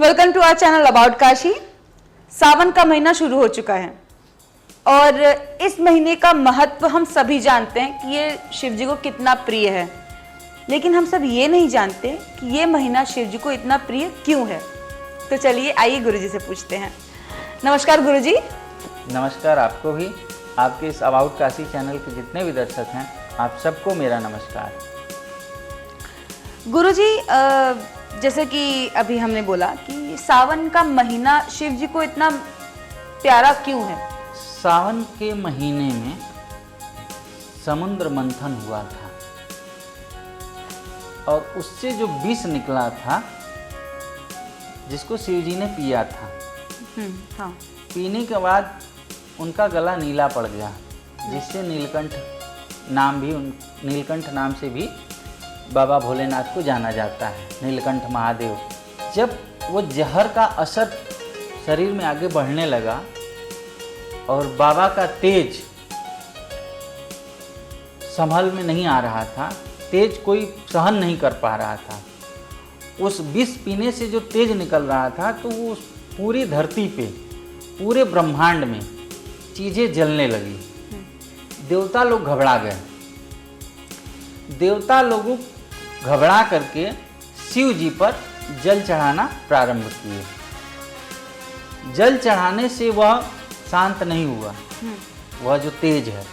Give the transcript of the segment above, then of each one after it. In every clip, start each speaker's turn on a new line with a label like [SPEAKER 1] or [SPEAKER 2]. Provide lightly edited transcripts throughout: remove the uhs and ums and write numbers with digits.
[SPEAKER 1] Welcome to our channel about Kashi. सावन का महीना शुरू हो चुका है और इस महीने का महत्व हम सभी जानते हैं कि ये शिव जी को कितना प्रिय है, लेकिन हम सब ये नहीं जानते कि ये महीना शिव जी को इतना प्रिय क्यों है। तो चलिए आइए गुरुजी से पूछते हैं। नमस्कार गुरुजी।
[SPEAKER 2] नमस्कार आपको भी, आपके इस अबाउट काशी चैनल के जितने भी दर्शक हैं आप सबको मेरा नमस्कार।
[SPEAKER 1] गुरुजी, जैसे कि अभी हमने बोला कि सावन का महीना शिव जी को इतना प्यारा क्यों है।
[SPEAKER 2] सावन के महीने में समुद्र मंथन हुआ था और उससे जो विष निकला था जिसको शिव जी ने पिया था,
[SPEAKER 1] हाँ।
[SPEAKER 2] पीने के बाद उनका गला नीला पड़ गया, जिससे नीलकंठ नाम से भी बाबा भोलेनाथ को जाना जाता है, नीलकंठ महादेव। जब वो जहर का असर शरीर में आगे बढ़ने लगा और बाबा का तेज संभल में नहीं आ रहा था, तेज कोई सहन नहीं कर पा रहा था, उस विष पीने से जो तेज निकल रहा था तो वो पूरी धरती पे, पूरे ब्रह्मांड में चीज़ें जलने लगी। देवता लोग घबरा गए। देवता लोग घबरा करके शिव जी पर जल चढ़ाना प्रारंभ किए। जल चढ़ाने से वह शांत नहीं हुआ। वह जो तेज है,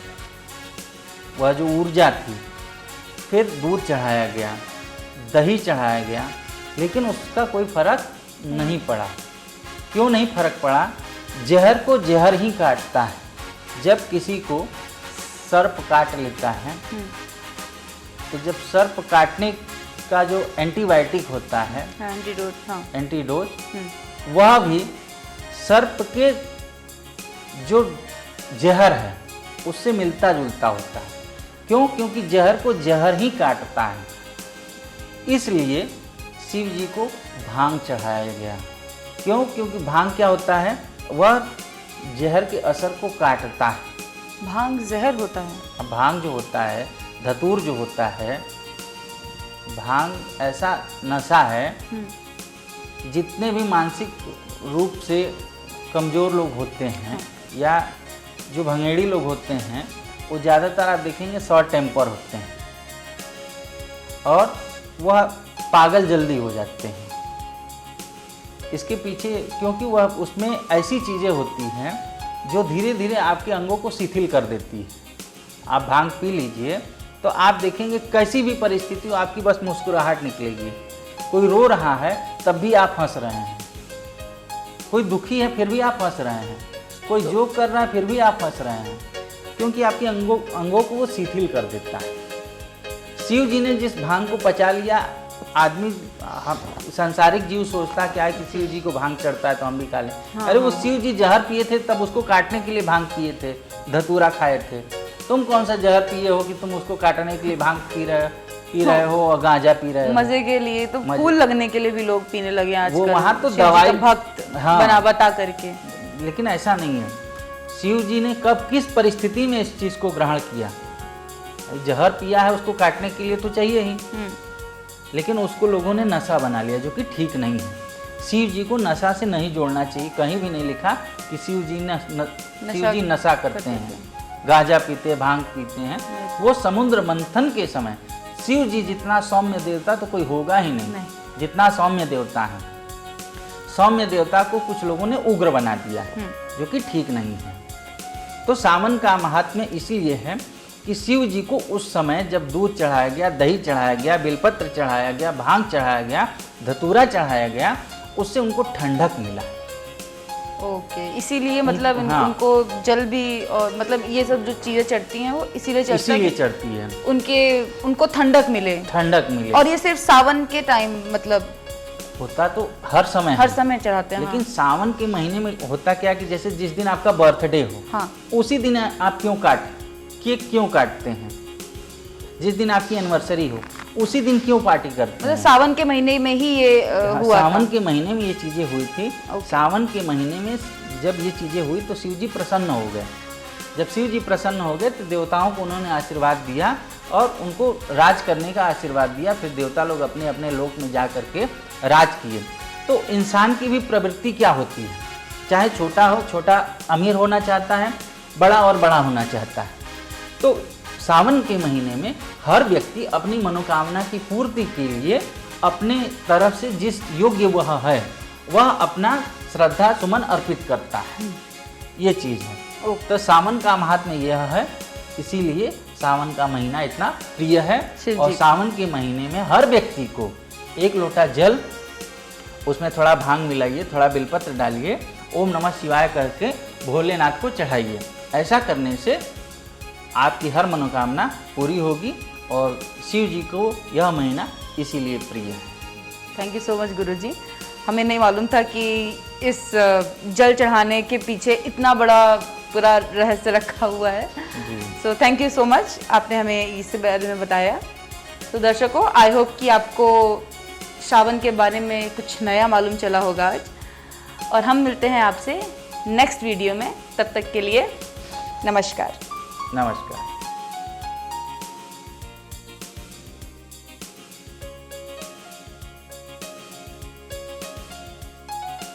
[SPEAKER 2] वह जो ऊर्जा थी, फिर दूध चढ़ाया गया, दही चढ़ाया गया, लेकिन उसका कोई फर्क नहीं पड़ा। क्यों नहीं फर्क पड़ा? जहर को जहर ही काटता है। जब किसी को सर्प काट लेता है तो जब सर्प काटने का जो एंटीबायोटिक होता है, एंटीडोज, वह भी सर्प के जो जहर है उससे मिलता जुलता होता है। क्यों? क्योंकि जहर को जहर ही काटता है। इसलिए शिव जी को भांग चढ़ाया गया। क्यों? क्योंकि भांग क्या होता है? वह जहर के असर को काटता है।
[SPEAKER 1] भांग जहर होता है?
[SPEAKER 2] अब भांग जो होता है, धतूर जो होता है, भांग ऐसा नशा है, जितने भी मानसिक रूप से कमज़ोर लोग होते हैं या जो भंगेड़ी लोग होते हैं, वो ज़्यादातर आप देखेंगे शॉर्ट टेम्पर होते हैं और वह पागल जल्दी हो जाते हैं। इसके पीछे क्योंकि वह उसमें ऐसी चीज़ें होती हैं जो धीरे धीरे आपके अंगों को शिथिल कर देती है। आप भांग पी लीजिए तो आप देखेंगे कैसी भी परिस्थिति हो आपकी बस मुस्कुराहट निकलेगी। कोई रो रहा है तब भी आप हंस रहे हैं, कोई दुखी है फिर भी आप हंस रहे हैं, कोई जोक कर रहा है फिर भी आप हंस रहे हैं, क्योंकि आपके अंगों को वो शिथिल कर देता है। शिव जी ने जिस भांग को पचा लिया, आदमी सांसारिक जीव सोचता क्या है कि शिव जी को भांग चढ़ता है तो हम भी खा लें। अरे वो शिव जी जहर पिए थे तब उसको काटने के लिए भांग पिए थे, धतूरा खाए थे। तुम कौन सा जहर पिए हो कि तुम उसको काटने के लिए भांग पी रहे हो और गांजा पी रहे हो?
[SPEAKER 1] मजे के लिए तो फूल लगने के लिए भी लोग पीने लगे आजकल।
[SPEAKER 2] वो वहाँ तो दवाई
[SPEAKER 1] भक्त बता करके।
[SPEAKER 2] लेकिन ऐसा नहीं है। शिव जी ने कब किस परिस्थिति में इस चीज को ग्रहण किया? जहर पिया है, उसको काटने के लिए तो चाहिए ही, लेकिन उसको लोगों ने नशा बना लिया, जो कि ठीक नहीं है। शिव जी को नशा से नहीं जोड़ना चाहिए। कहीं भी नहीं लिखा कि शिव जी नशा करते हैं, गांजा पीते, भांग पीते हैं। वो समुद्र मंथन के समय शिव जी जितना सौम्य देवता तो कोई होगा ही नहीं, जितना सौम्य देवता है। सौम्य देवता को कुछ लोगों ने उग्र बना दिया है, जो कि ठीक नहीं है। तो सावन का महात्म्य इसीलिए है कि शिव जी को उस समय जब दूध चढ़ाया गया, दही चढ़ाया गया, बेलपत्र चढ़ाया गया, भांग चढ़ाया गया, धतूरा चढ़ाया गया, उससे उनको ठंडक मिला।
[SPEAKER 1] ओके, इसीलिए मतलब उनको जल भी और मतलब ये सब जो चीजें चढ़ती हैं वो इसीलिए
[SPEAKER 2] चढ़ती है,
[SPEAKER 1] उनको ठंडक मिले। और ये सिर्फ सावन के टाइम मतलब
[SPEAKER 2] होता तो हर समय
[SPEAKER 1] चढ़ाते हैं,
[SPEAKER 2] लेकिन सावन के महीने में होता क्या कि जैसे जिस दिन आपका बर्थडे हो, उसी दिन आप केक क्यों काटते हैं? जिस दिन आपकी एनिवर्सरी हो उसी दिन क्यों पार्टी करते हैं?
[SPEAKER 1] मतलब सावन के महीने में ही ये हुआ।
[SPEAKER 2] सावन के महीने में ये चीजें हुई थी। सावन के महीने में जब ये चीजें हुई तो शिव जी प्रसन्न हो गए। जब शिव जी प्रसन्न हो गए तो देवताओं को उन्होंने आशीर्वाद दिया और उनको राज करने का आशीर्वाद दिया। फिर देवता लोग अपने अपने लोक में जा करके राज किए। तो इंसान की भी प्रवृत्ति क्या होती है, चाहे छोटा हो, छोटा अमीर होना चाहता है, बड़ा और बड़ा होना चाहता है। तो सावन के महीने में हर व्यक्ति अपनी मनोकामना की पूर्ति के लिए अपने तरफ से जिस योग्य वह है, वह अपना श्रद्धा सुमन अर्पित करता है। ये चीज़ है। तो सावन का महात्म्य यह है, इसीलिए सावन का महीना इतना प्रिय है। और सावन के महीने में हर व्यक्ति को 1 लोटा जल, उसमें थोड़ा भांग मिलाइए, थोड़ा बेलपत्र डालिए, ओम नमः शिवाय करके भोलेनाथ को चढ़ाइए। ऐसा करने से आपकी हर मनोकामना पूरी होगी और शिव जी को यह महीना इसीलिए प्रिय है।
[SPEAKER 1] थैंक यू सो मच गुरुजी। हमें नहीं मालूम था कि इस जल चढ़ाने के पीछे इतना बड़ा पूरा रहस्य रखा हुआ है। So thank you so much, आपने हमें इस बारे में बताया। तो दर्शकों, आई होप कि आपको श्रावण के बारे में कुछ नया मालूम चला होगा आज। और हम मिलते हैं आपसे नेक्स्ट वीडियो में, तब तक के लिए नमस्कार।
[SPEAKER 2] नमस्कार।